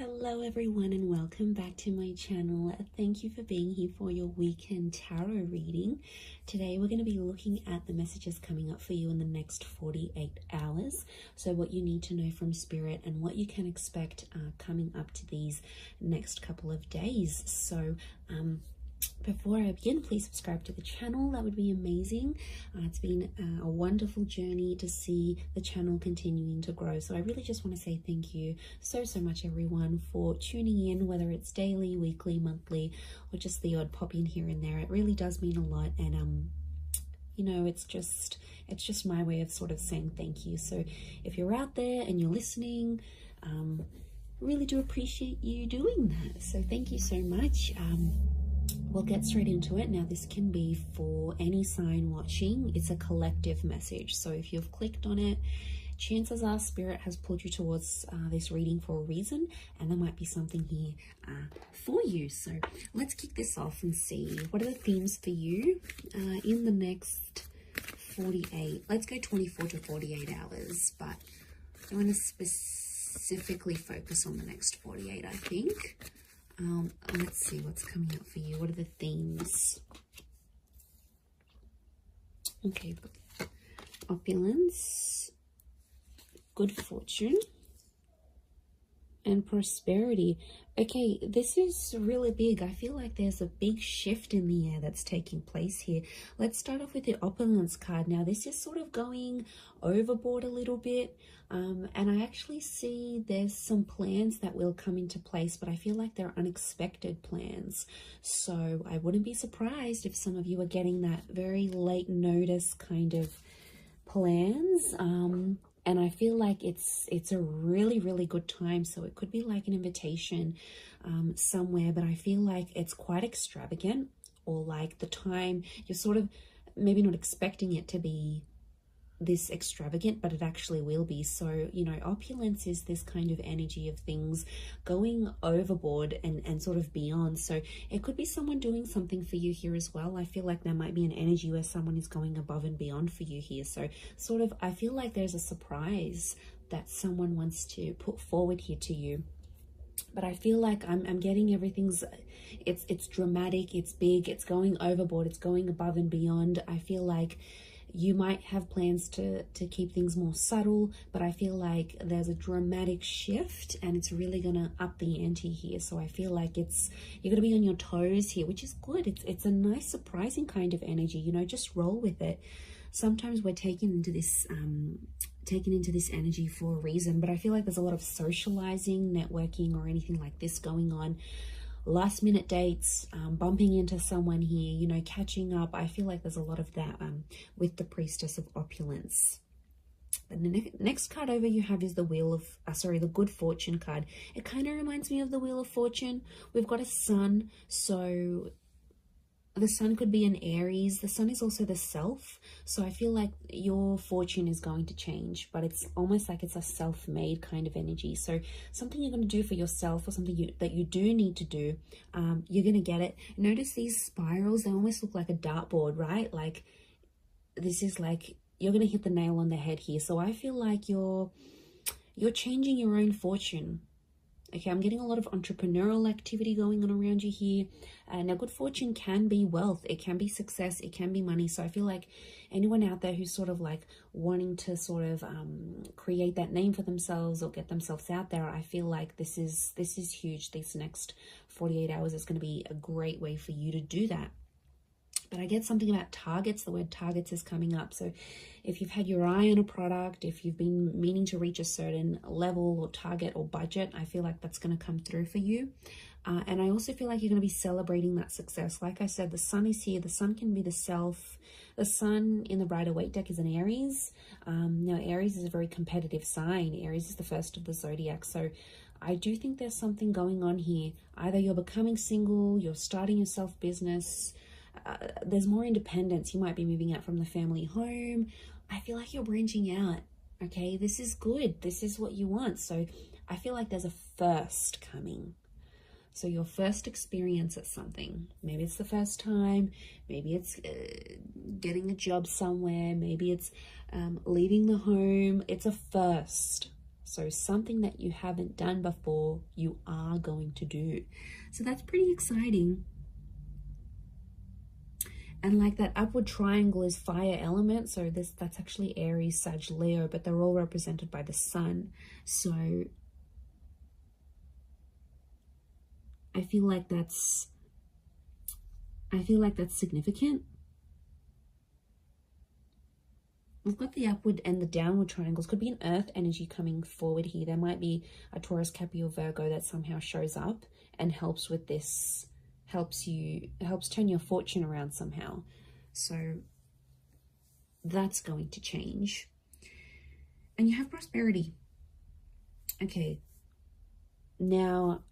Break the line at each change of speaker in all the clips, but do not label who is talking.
Hello everyone and welcome back to my channel. Thank you for being here for your weekend tarot reading. Today we're going to be looking at the messages coming up for you in the next 48 hours. So what you need to know from Spirit and what you can expect coming up to these next couple of days. So before I begin, please subscribe to the channel. That would be amazing. It's been a wonderful journey to see the channel continuing to grow. So I really just want to say thank you so much, everyone, for tuning in, whether it's daily, weekly, monthly, or just the odd pop in here and there. It really does mean a lot. And you know, it's just my way of sort of saying thank you. So if you're out there and you're listening, really do appreciate you doing that. So thank you so much. We'll get straight into it. Now, this can be for any sign watching. It's a collective message. So if you've clicked on it, chances are Spirit has pulled you towards this reading for a reason, and there might be something here for you. So let's kick this off and see what are the themes for you in the next 48. Let's go 24 to 48 hours, but I want to specifically focus on the next 48, I think. Let's see what's coming up for you. What are the themes? Okay, opulence, good fortune, and prosperity. Okay, this is really big. I feel like there's a big shift in the air that's taking place here. Let's start off with the opulence card. Now, this is sort of going overboard a little bit. And I actually see there's some plans that will come into place, but I feel like they're unexpected plans. So I wouldn't be surprised if some of you are getting that very late notice kind of plans. And I feel like it's a really good time. So it could be like an invitation somewhere, but I feel like it's quite extravagant, or like the time you're sort of maybe not expecting it to be this extravagant, but it actually will be. So, you know, opulence is this kind of energy of things going overboard and sort of beyond. So it could be someone doing something for you here as well. I feel like there might be an energy where someone is going above and beyond for you here. So sort of, I feel like there's a surprise that someone wants to put forward here to you. But I feel like I'm getting everything's, it's dramatic, it's big, it's going overboard, it's going above and beyond. I feel like you might have plans to keep things more subtle, but I feel like there's a dramatic shift and it's really going to up the ante here. So I feel like you're going to be on your toes here, which is good. It's a nice, surprising kind of energy, you know, just roll with it. Sometimes we're taken into this energy for a reason, but I feel like there's a lot of socializing, networking, or anything like this going on. Last minute dates, bumping into someone here, you know, catching up. I feel like there's a lot of that with the Priestess of Opulence. And the next card over you have is the Wheel of, the Good Fortune card. It kind of reminds me of the Wheel of Fortune. We've got a sun, so the sun could be an Aries. The sun is also the self. So I feel like your fortune is going to change, but it's almost like it's a self-made kind of energy. So something you're going to do for yourself, or something that you do need to do, you're going to get it. Notice these spirals, they almost look like a dartboard, right? Like this is like, you're going to hit the nail on the head here. So I feel like you're changing your own fortune. Okay, I'm getting a lot of entrepreneurial activity going on around you here. Now, good fortune can be wealth. It can be success. It can be money. So I feel like anyone out there who's sort of like wanting to sort of create that name for themselves or get themselves out there, I feel like this is huge. This next 48 hours is going to be a great way for you to do that. But I get something about targets. The word targets is coming up. So if you've had your eye on a product, if you've been meaning to reach a certain level or target or budget, I feel like that's going to come through for you. And I also feel like you're going to be celebrating that success. Like I said, the sun is here. The sun can be the self. The sun in the Rider-Waite deck is an Aries. Now, Aries is a very competitive sign. Aries is the first of the zodiac. So I do think there's something going on here. Either you're becoming single, you're starting your self-business, there's more independence. You might be moving out from the family home. I feel like you're branching out. Okay, this is good. This is what you want. So I feel like there's a first coming. So your first experience at something. Maybe it's the first time. Maybe it's getting a job somewhere. Maybe it's leaving the home. It's a first. So something that you haven't done before, you are going to do. So that's pretty exciting. And like that upward triangle is fire element. So that's actually Aries, Sag, Leo, but they're all represented by the sun. So I feel like that's significant. We've got the upward and the downward triangles. Could be an earth energy coming forward here. There might be a Taurus, Capricorn, Virgo that somehow shows up and helps with this, helps turn your fortune around somehow. So that's going to change. And you have prosperity. Okay. Now,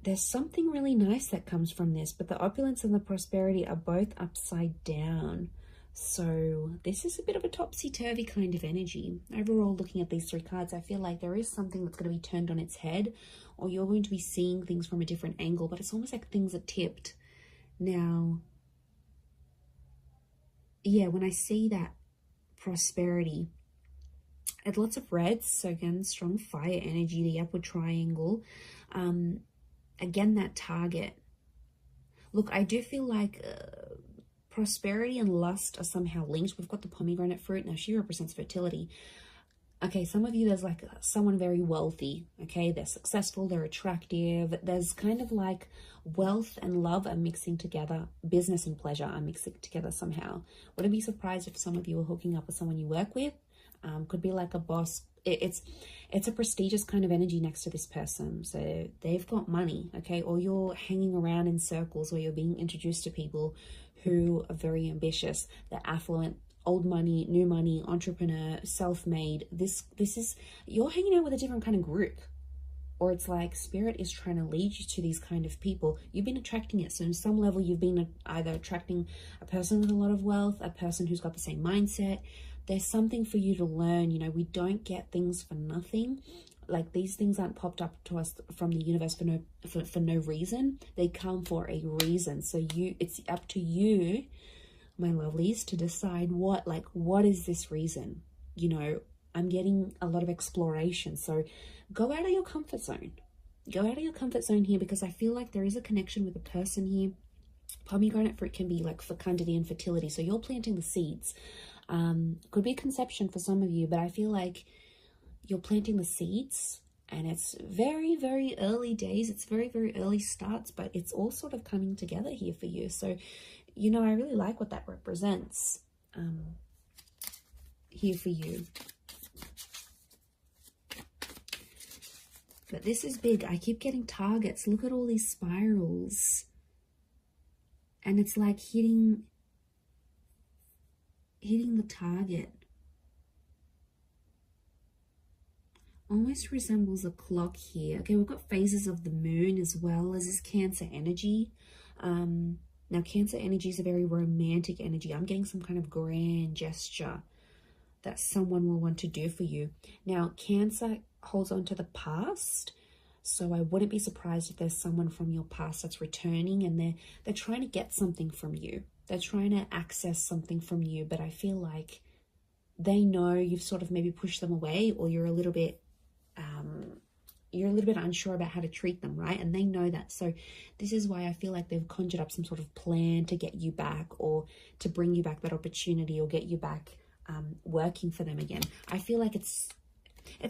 there's something really nice that comes from this, but the opulence and the prosperity are both upside down. So this is a bit of a topsy-turvy kind of energy. Overall, looking at these three cards, I feel like there is something that's going to be turned on its head, or you're going to be seeing things from a different angle, but it's almost like things are tipped. Now, yeah, when I see that prosperity, it's lots of reds. So again, strong fire energy, the upward triangle. Again, that target. Look, I do feel like prosperity and lust are somehow linked. We've got the pomegranate fruit. Now, she represents fertility. Okay, some of you, there's like someone very wealthy. Okay, they're successful, they're attractive. There's kind of like wealth and love are mixing together. Business and pleasure are mixing together somehow. Wouldn't be surprised if some of you are hooking up with someone you work with. Could be like a boss. It's a prestigious kind of energy next to this person. So they've got money, okay? Or you're hanging around in circles where you're being introduced to people who are very ambitious. They're affluent, old money, new money, entrepreneur, self-made. This is, you're hanging out with a different kind of group. Or it's like spirit is trying to lead you to these kind of people. You've been attracting it. So on some level, you've been either attracting a person with a lot of wealth, a person who's got the same mindset. There's something for you to learn. You know, we don't get things for nothing. Like, these things aren't popped up to us from the universe for no reason. They come for a reason. So it's up to you, my lovelies, to decide what is this reason? You know, I'm getting a lot of exploration. So go out of your comfort zone. Go out of your comfort zone here, because I feel like there is a connection with a person here. Pomegranate fruit can be like fecundity and fertility. So you're planting the seeds. Could be conception for some of you, but I feel like you're planting the seeds, and it's very, very early days. It's very, very early starts, but it's all sort of coming together here for you. So, you know, I really like what that represents here for you. But this is big. I keep getting targets. Look at all these spirals. And it's like hitting the target. Almost resembles a clock here. Okay, we've got phases of the moon as well as this Cancer energy. Now, Cancer energy is a very romantic energy. I'm getting some kind of grand gesture that someone will want to do for you. Now, Cancer holds on to the past. So I wouldn't be surprised if there's someone from your past that's returning, and they're trying to get something from you. They're trying to access something from you, but I feel like they know you've sort of maybe pushed them away, or you're a little bit unsure about how to treat them, right? And they know that. So this is why I feel like they've conjured up some sort of plan to get you back, or to bring you back that opportunity, or get you back working for them again. I feel like it's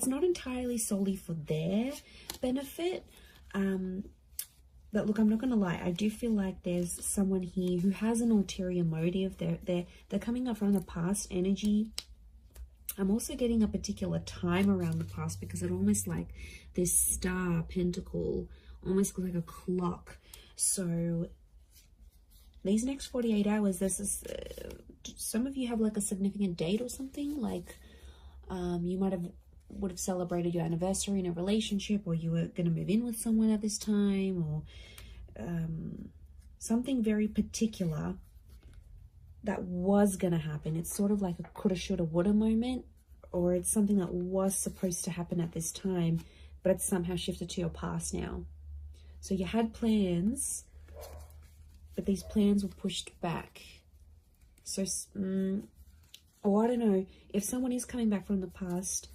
not entirely solely for their benefit. But look, I'm not going to lie. I do feel like there's someone here who has an ulterior motive. They're coming up from the past energy. I'm also getting a particular time around the past, because it almost like this star pentacle, almost like a clock. So these next 48 hours, there's this, some of you have like a significant date or something. Like you would have celebrated your anniversary in a relationship, or you were going to move in with someone at this time, or something very particular that was going to happen. It's sort of like a coulda, shoulda, woulda moment, or it's something that was supposed to happen at this time, but it's somehow shifted to your past now. So you had plans, but these plans were pushed back. So, or I don't know, if someone is coming back from the past,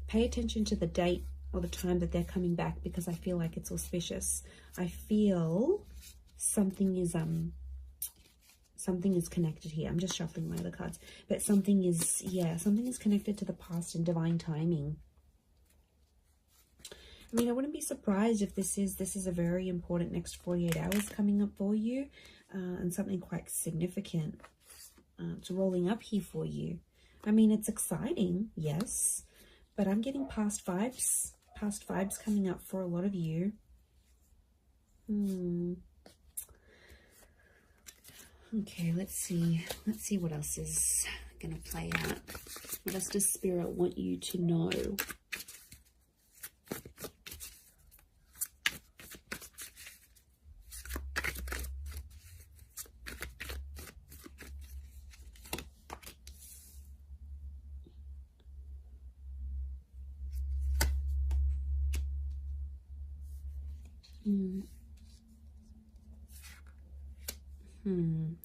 Pay attention to the date or the time that they're coming back, because I feel like it's auspicious. I feel something is connected here. I'm just shuffling my other cards, but something is, yeah, something is connected to the past and divine timing. I mean, I wouldn't be surprised if this is a very important next 48 hours coming up for you, and something quite significant it's rolling up here for you. I mean, it's exciting, yes, but I'm getting past vibes coming up for a lot of you. Okay, let's see what else is gonna play out. What else does Spirit want you to know?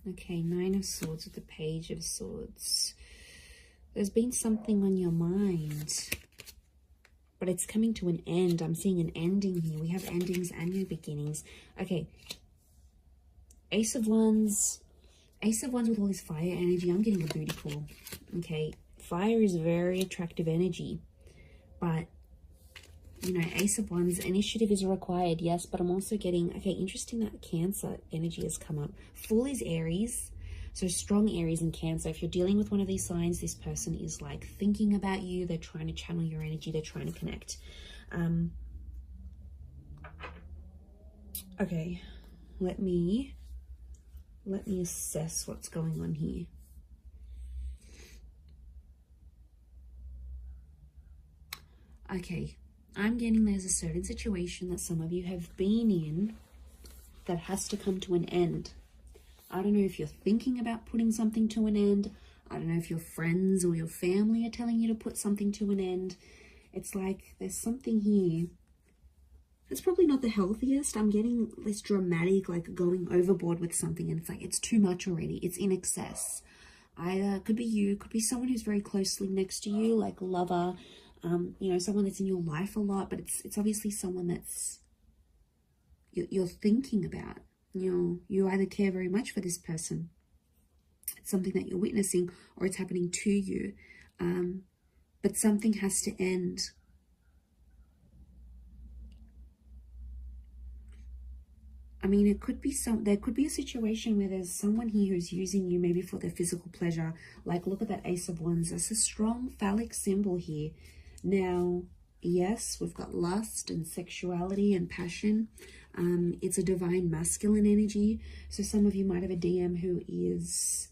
Okay, Nine of Swords with the Page of Swords. There's been something on your mind, but it's coming to an end. I'm seeing an ending here. We have endings and new beginnings. Okay, Ace of Wands with all this fire energy. I'm getting a booty call. Okay, fire is very attractive energy, but you know, Ace of Wands, initiative is required, yes, but I'm also getting, okay, interesting that Cancer energy has come up. Fool is Aries, so strong Aries and Cancer. If you're dealing with one of these signs, this person is like thinking about you. They're trying to channel your energy. They're trying to connect. Okay, let me assess what's going on here. Okay. I'm getting there's a certain situation that some of you have been in that has to come to an end. I don't know if you're thinking about putting something to an end. I don't know if your friends or your family are telling you to put something to an end. It's like there's something here. It's probably not the healthiest. I'm getting this dramatic, like going overboard with something, and it's like it's too much already. It's in excess. Either could be you, could be someone who's very closely next to you, like a lover, you know, someone that's in your life a lot, but it's obviously someone that's you're thinking about. You either care very much for this person, it's something that you're witnessing, or it's happening to you, but something has to end. I mean, it could be there could be a situation where there's someone here who's using you maybe for their physical pleasure. Like, look at that Ace of Wands. That's a strong phallic symbol here. Now, yes, we've got lust and sexuality and passion. It's a divine masculine energy. So some of you might have a DM who is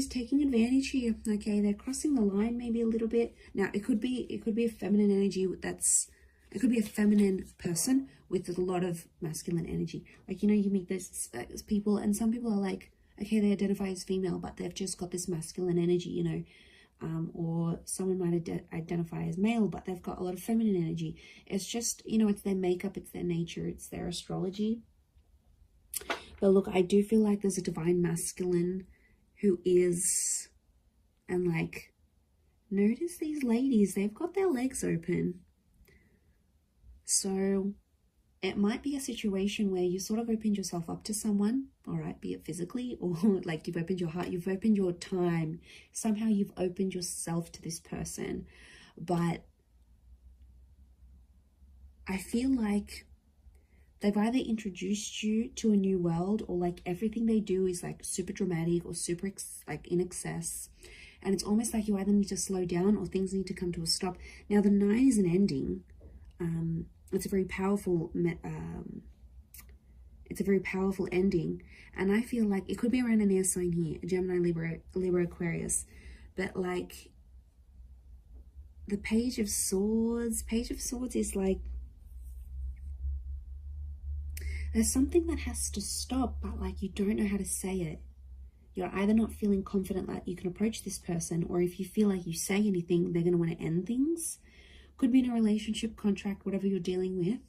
taking advantage here. Okay, they're crossing the line maybe a little bit. Now, it could be a feminine energy it could be a feminine person with a lot of masculine energy. Like, you know, you meet those people, and some people are like, okay, they identify as female, but they've just got this masculine energy, you know. Or someone might identify as male, but they've got a lot of feminine energy. It's just, you know, it's their makeup, it's their nature, it's their astrology. But look, I do feel like there's a divine masculine who is, and like, notice these ladies, they've got their legs open. So it might be a situation where you sort of opened yourself up to someone, all right, be it physically or like you've opened your heart, you've opened your time. Somehow you've opened yourself to this person. But I feel like they've either introduced you to a new world, or like everything they do is like super dramatic or super like in excess. And it's almost like you either need to slow down or things need to come to a stop. Now, the 9 is an ending. It's a very powerful ending, and I feel like it could be around an air sign here, Gemini, Libra, Aquarius, but like the Page of Swords is like there's something that has to stop, but like you don't know how to say it. You're either not feeling confident that you can approach this person, or if you feel like you say anything, they're going to want to end things. Could be in a relationship, contract, whatever you're dealing with.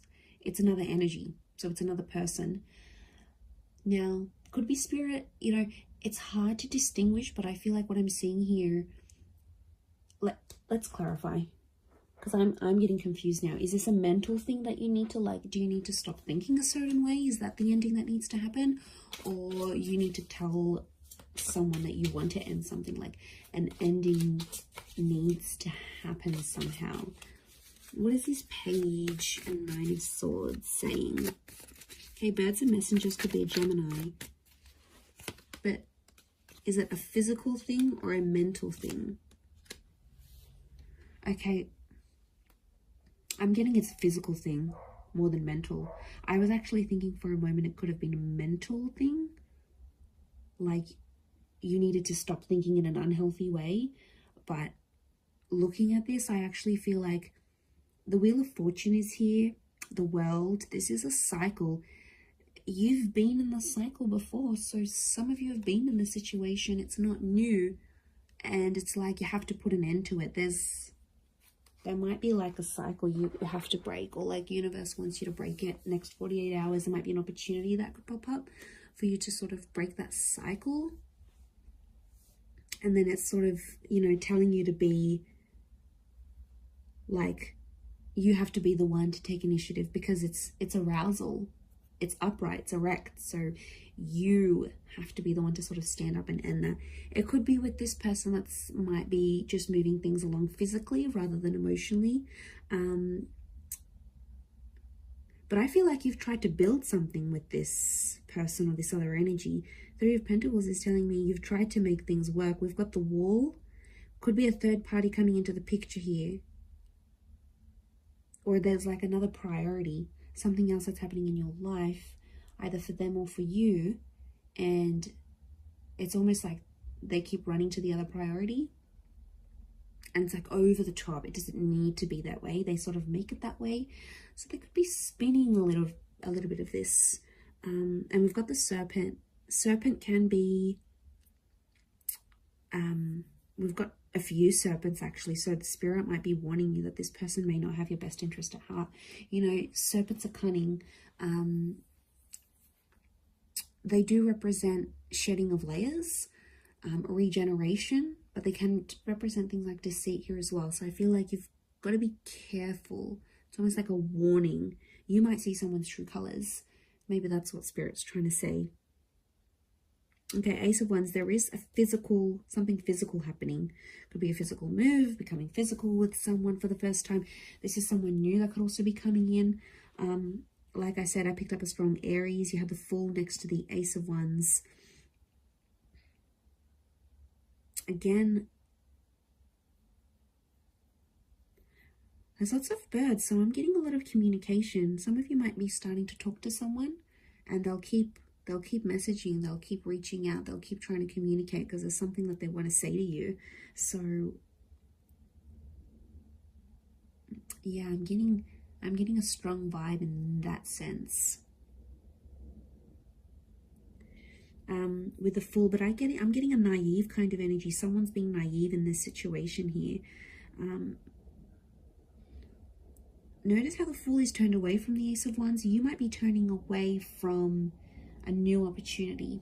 It's another energy. So it's another person. Now, could be spirit. You know, it's hard to distinguish, but I feel like what I'm seeing here, let's clarify, because I'm getting confused now. Is this a mental thing that you need to, like, do you need to stop thinking a certain way? Is that the ending that needs to happen? Or you need to tell someone that you want to end something, like an ending needs to happen somehow? What is this Page and Nine of Swords saying? Okay, birds and messengers could be a Gemini. But is it a physical thing or a mental thing? Okay, I'm getting it's a physical thing more than mental. I was actually thinking for a moment it could have been a mental thing. Like you needed to stop thinking in an unhealthy way. But looking at this, I actually feel like the Wheel of Fortune is here. The World. This is a cycle. You've been in the cycle before. So some of you have been in the situation. It's not new. And it's like you have to put an end to it. There might be like a cycle you have to break, or like universe wants you to break it. Next 48 hours, there might be an opportunity that could pop up for you to sort of break that cycle. And then it's sort of, you know, telling you to be like, you have to be the one to take initiative, because it's arousal, it's upright, it's erect. So you have to be the one to sort of stand up and end that. It could be with this person that's might be just moving things along physically rather than emotionally. But I feel like you've tried to build something with this person or this other energy. Three of Pentacles is telling me you've tried to make things work. We've got the Wall. Could be a third party coming into the picture here. Or there's like another priority, something else that's happening in your life, either for them or for you. And it's almost like they keep running to the other priority. And it's like over the top. It doesn't need to be that way. They sort of make it that way. So they could be spinning a little bit of this. And we've got the Serpent. Serpent can be, we've got a few serpents actually, so the spirit might be warning you that this person may not have your best interest at heart. You know, serpents are cunning. They do represent shedding of layers, regeneration, but they can represent things like deceit here as well. So I feel like you've got to be careful. It's almost like a warning. You might see someone's true colors. Maybe that's what spirit's trying to say. Okay, Ace of Wands, there is a physical, something physical happening. Could be a physical move, becoming physical with someone for the first time. This is someone new that could also be coming in. Like I said, I picked up a strong Aries. You have the Fool next to the Ace of Wands. Again, there's lots of birds, so I'm getting a lot of communication. Some of you might be starting to talk to someone, and they'll keep messaging, they'll keep reaching out, they'll keep trying to communicate because there's something that they want to say to you. So yeah, I'm getting a strong vibe in that sense. With the Fool, but I'm getting a naive kind of energy. Someone's being naive in this situation here. Notice how the Fool is turned away from the Ace of Wands. You might be turning away from a new opportunity.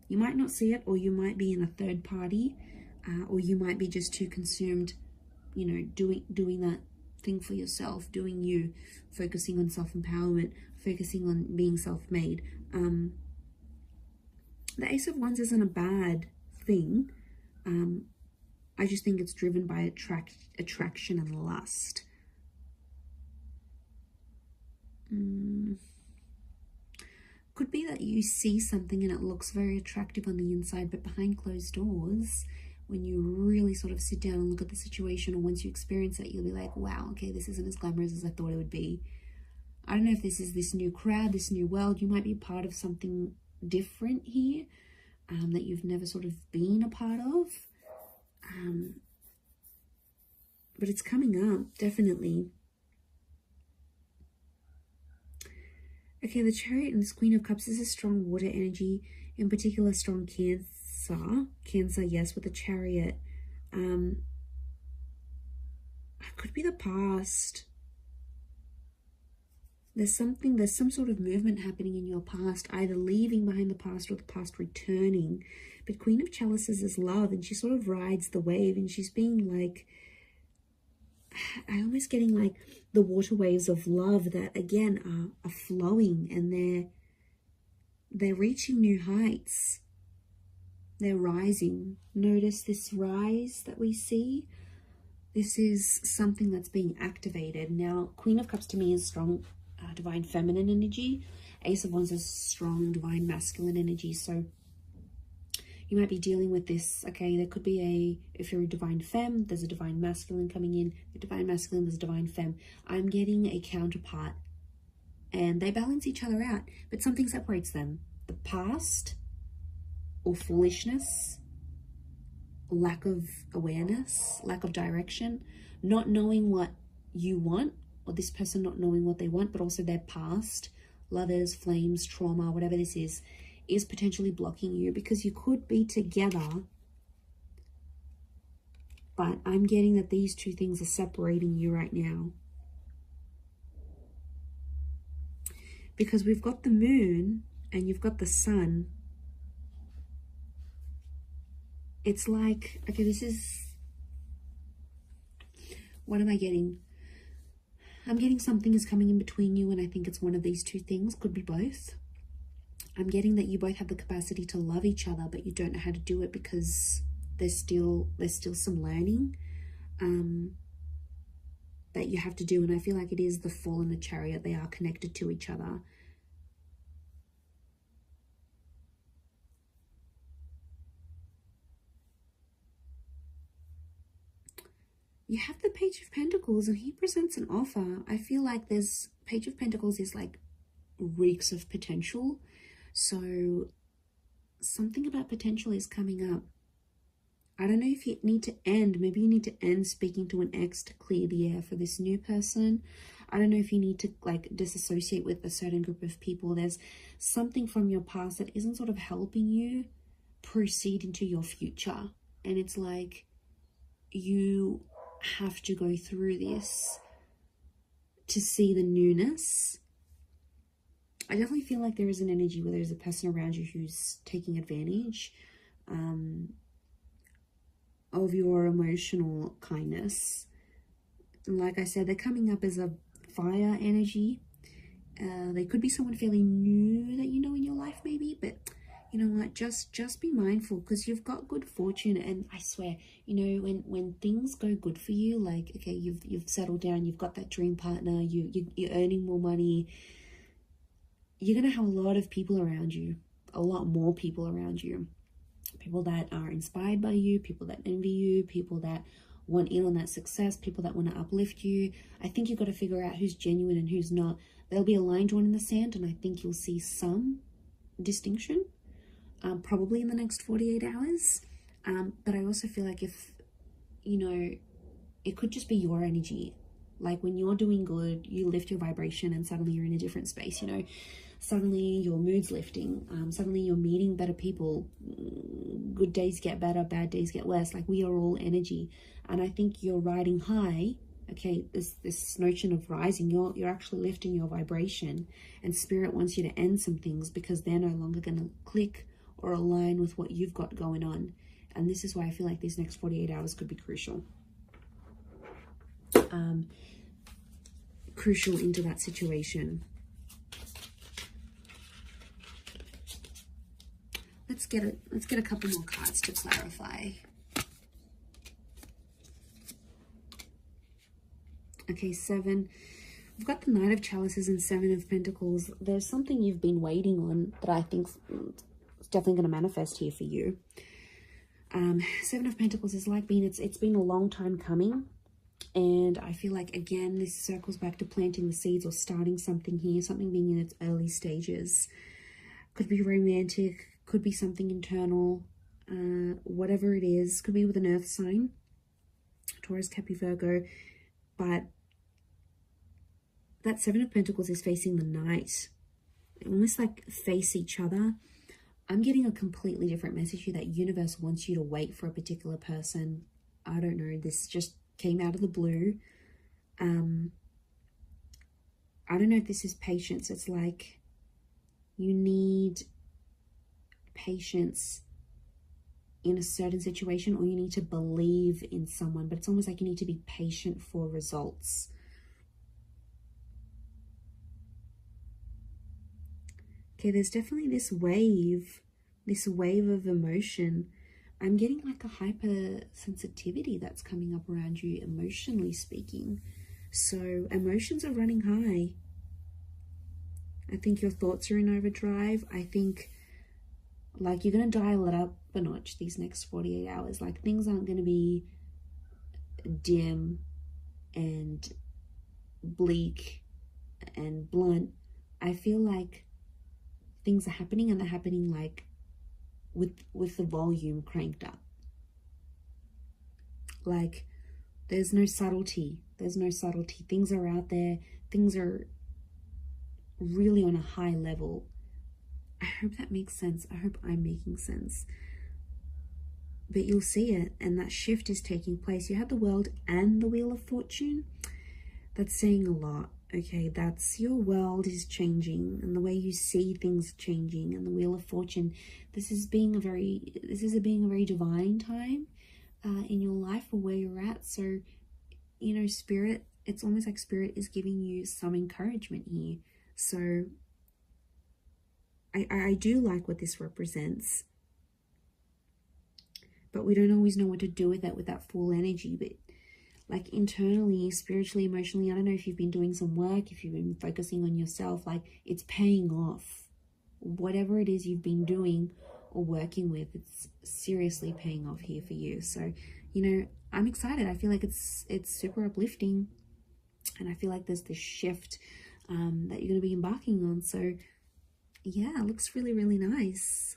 You might not see it, or you might be in a third party, or you might be just too consumed, you know, doing that thing for yourself, doing you, focusing on self-empowerment, focusing on being self-made. The Ace of Wands isn't a bad thing. I just think it's driven by attraction and lust. Could be that you see something and it looks very attractive on the inside, but behind closed doors, when you really sort of sit down and look at the situation, or once you experience it, you'll be like, wow, okay, this isn't as glamorous as I thought it would be. I don't know if this is this new crowd, this new world. You might be part of something different here, that you've never sort of been a part of. But it's coming up, definitely. Okay, the Chariot and this Queen of Cups is a strong water energy, in particular strong Cancer. Cancer, yes, with the Chariot. It could be the past. There's some sort of movement happening in your past, either leaving behind the past or the past returning. But Queen of Chalices is love, and she sort of rides the wave, and she's being like, I'm almost getting like the water waves of love that again are flowing, and they're reaching new heights. They're rising. Notice this rise that we see. This is something that's being activated. Now, Queen of Cups to me is strong divine feminine energy. Ace of Wands is strong divine masculine energy. So you might be dealing with this. Okay, there could be if you're a divine femme, there's a divine masculine coming in. The divine masculine, there's a divine femme. I'm getting a counterpart, and they balance each other out, but something separates them. The past, or foolishness, lack of awareness, lack of direction, not knowing what you want, or this person not knowing what they want, but also their past, lovers, flames, trauma, whatever this is potentially blocking you, because you could be together, but I'm getting that these two things are separating you right now. Because we've got the moon and you've got the sun. It's like, okay, this is, what am I getting? I'm getting something is coming in between you, and I think it's one of these two things, could be both. I'm getting that you both have the capacity to love each other, but you don't know how to do it because there's still some learning that you have to do. And I feel like it is the Fool and the Chariot. They are connected to each other. You have the Page of Pentacles, and he presents an offer. I feel like there's Page of Pentacles is like reeks of potential. So something about potential is coming up. I don't know if you need to end. Maybe you need to end speaking to an ex to clear the air for this new person. I don't know if you need to like disassociate with a certain group of people. There's something from your past that isn't sort of helping you proceed into your future. And it's like you have to go through this to see the newness. I definitely feel like there is an energy where there's a person around you who's taking advantage of your emotional kindness. And like I said, they're coming up as a fire energy. They could be someone fairly new that you know in your life maybe, but you know what, just be mindful, because you've got good fortune. And I swear, you know, when things go good for you, like, okay, you've settled down, you've got that dream partner, you're earning more money, you're going to have a lot of people around you, a lot more people around you. People that are inspired by you, people that envy you, people that want in on that success, people that want to uplift you. I think you've got to figure out who's genuine and who's not. There'll be a line drawn in the sand, and I think you'll see some distinction, probably in the next 48 hours. But I also feel like if, you know, it could just be your energy. Like when you're doing good, you lift your vibration and suddenly you're in a different space, you know. Suddenly your mood's lifting. Suddenly you're meeting better people. Good days get better, bad days get worse. Like we are all energy. And I think you're riding high. Okay, this notion of rising, you're actually lifting your vibration. And Spirit wants you to end some things because they're no longer going to click or align with what you've got going on. And this is why I feel like these next 48 hours could be crucial. Crucial into that situation. Let's get a couple more cards to clarify. Okay, 7. We've got the Knight of Chalices and 7 of Pentacles. There's something you've been waiting on that I think is definitely going to manifest here for you. 7 of Pentacles is like it's been a long time coming. And I feel like, again, this circles back to planting the seeds or starting something here, something being in its early stages. Could be romantic, could be something internal, whatever it is. Could be with an earth sign, Taurus, Capricorn, Virgo. But that 7 of Pentacles is facing the Knight. Almost like face each other. I'm getting a completely different message here, that universe wants you to wait for a particular person. I don't know, this just came out of the blue. I I don't know if this is patience. It's like you need patience in a certain situation, or you need to believe in someone, but it's almost like you need to be patient for results. Okay, there's definitely this wave of emotion. I'm getting like a hypersensitivity that's coming up around you, emotionally speaking. So emotions are running high. I think your thoughts are in overdrive. I think like you're going to dial it up a notch these next 48 hours. Like things aren't going to be dim and bleak and blunt. I feel like things are happening, and they're happening like with the volume cranked up. Like there's no subtlety. Things are out there. Things are really on a high level. I hope that makes sense. I hope I'm making sense. But you'll see it, and that shift is taking place. You have the World and the Wheel of Fortune. That's saying a lot. Okay, that's your world is changing, and the way you see things changing, and the Wheel of Fortune. This is being a very divine time in your life, or where you're at. So, you know, Spirit, it's almost like Spirit is giving you some encouragement here. So I do like what this represents, but we don't always know what to do with that full energy. But like internally, spiritually, emotionally, I don't know if you've been doing some work, if you've been focusing on yourself, like it's paying off. Whatever it is you've been doing or working with, it's seriously paying off here for you. So, you know, I'm excited. I feel like it's super uplifting, and I feel like there's this shift that you're going to be embarking on. So yeah, it looks really, really nice.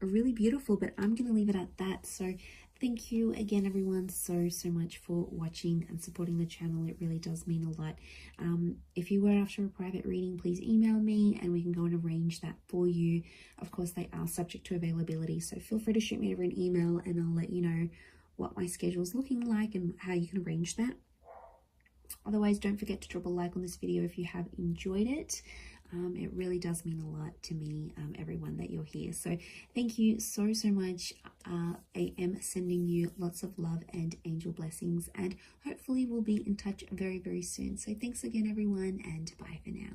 Really beautiful, but I'm going to leave it at that. So thank you again, everyone, so much for watching and supporting the channel. It really does mean a lot. If you were after a private reading, please email me and we can go and arrange that for you. Of course, they are subject to availability, so feel free to shoot me over an email and I'll let you know what my schedule is looking like and how you can arrange that. Otherwise, don't forget to drop a like on this video if you have enjoyed it. It really does mean a lot to me, everyone, that you're here. So thank you so much. I am sending you lots of love and angel blessings, and hopefully we'll be in touch very, very soon. So thanks again, everyone, and bye for now.